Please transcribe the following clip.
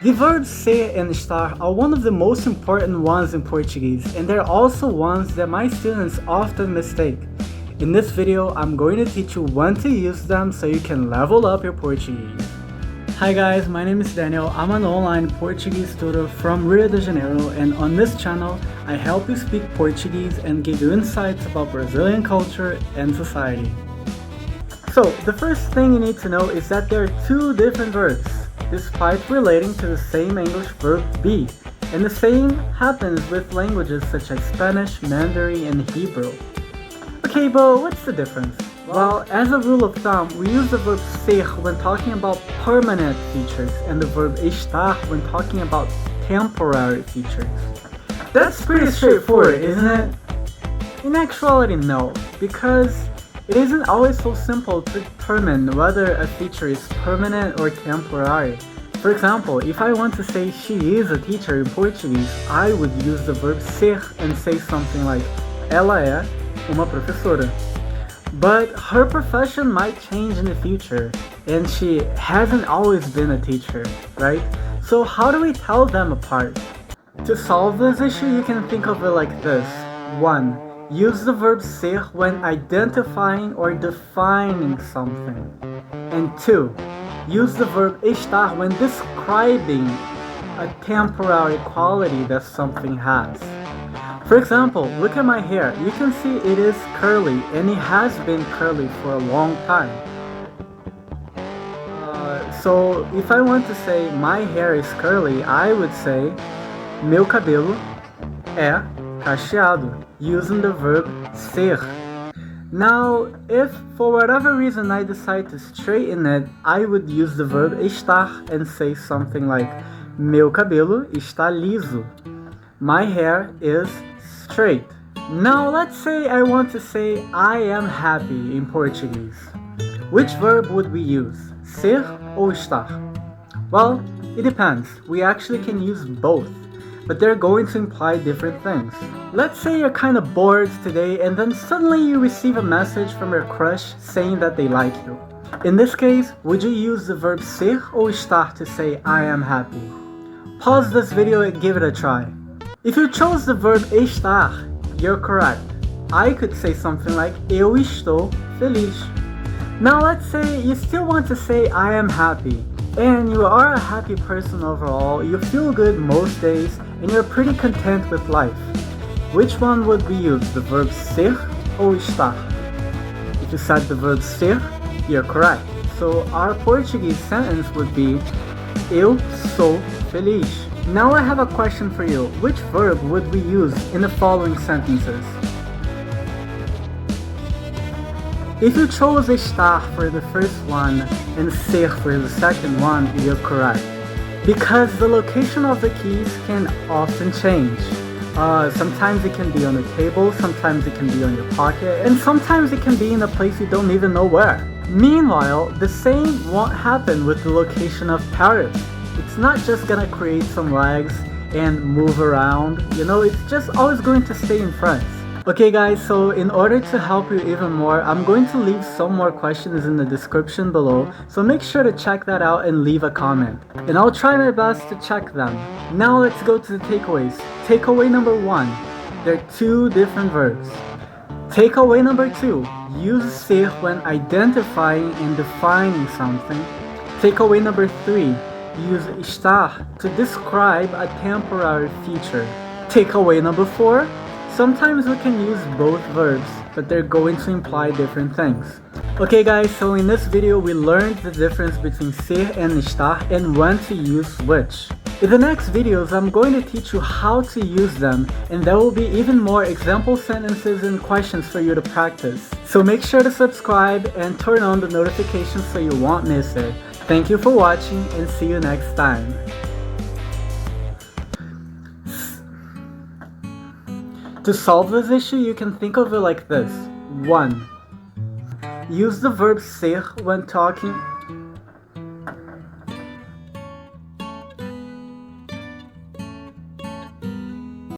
The verbs ser and estar are one of the most important ones in Portuguese, and they're also ones that my students often mistake. In this video, I'm going to teach you when to use them so you can level up your Portuguese. Hi guys, my name is Daniel. I'm an online Portuguese tutor from Rio de Janeiro, and on this channel, I help you speak Portuguese and give you insights about Brazilian culture and society. So, the first thing you need to know is that there are two different verbs, despite relating to the same English verb be, and the same happens with languages such as Spanish, Mandarin, and Hebrew. Okay, but what's the difference? Well, as a rule of thumb, we use the verb ser when talking about permanent features and the verb estar when talking about temporary features. That's pretty straightforward, isn't it? In actuality, no, because it isn't always so simple to determine whether a feature is permanent or temporary. For example, if I want to say she is a teacher in Portuguese, I would use the verb ser and say something like ela é uma professora. But her profession might change in the future, and she hasn't always been a teacher, right? So how do we tell them apart? To solve this issue, you can think of it like this. 1. Use the verb ser when identifying or defining something. And 2. Use the verb estar when describing a temporary quality that something has. For example, look at my hair. You can see it is curly, and it has been curly for a long time. So if I want to say my hair is curly, I would say meu cabelo é cacheado, using the verb ser. Now, if for whatever reason I decide to straighten it, I would use the verb estar and say something like meu cabelo está liso. My hair is straight. Now, let's say I want to say I am happy in Portuguese. Which verb would we use? Ser or estar? Well, it depends. We actually can use both, but they're going to imply different things. Let's say you're kind of bored today and then suddenly you receive a message from your crush saying that they like you. In this case, would you use the verb ser or estar to say I am happy? Pause this video and give it a try. If you chose the verb estar, you're correct. I could say something like eu estou feliz. Now let's say you still want to say I am happy, and you are a happy person overall, you feel good most days, and you're pretty content with life. Which one would we use, the verb ser or estar? If you said the verb ser, you're correct. So our Portuguese sentence would be eu sou feliz. Now I have a question for you. Which verb would we use in the following sentences? If you chose estar for the first one and ser for the second one, you're correct. Because the location of the keys can often change. Sometimes it can be on the table, sometimes it can be on your pocket, and sometimes it can be in a place you don't even know where. Meanwhile, the same won't happen with the location of Paris. It's not just gonna create some legs and move around, it's just always going to stay in France. Okay guys, so in order to help you even more, I'm going to leave some more questions in the description below, so make sure to check that out and leave a comment. And I'll try my best to check them. Now let's go to the takeaways. Takeaway number 1, there are two different verbs. Takeaway number 2, use ser when identifying and defining something. Takeaway number 3, use estar to describe a temporary feature. Takeaway number 4, sometimes we can use both verbs, but they're going to imply different things. Okay guys, so in this video we learned the difference between ser and estar and when to use which. In the next videos, I'm going to teach you how to use them, and there will be even more example sentences and questions for you to practice. So make sure to subscribe and turn on the notifications so you won't miss it. Thank you for watching, and see you next time. To solve this issue, you can think of it like this. 1. Use the verb ser when talking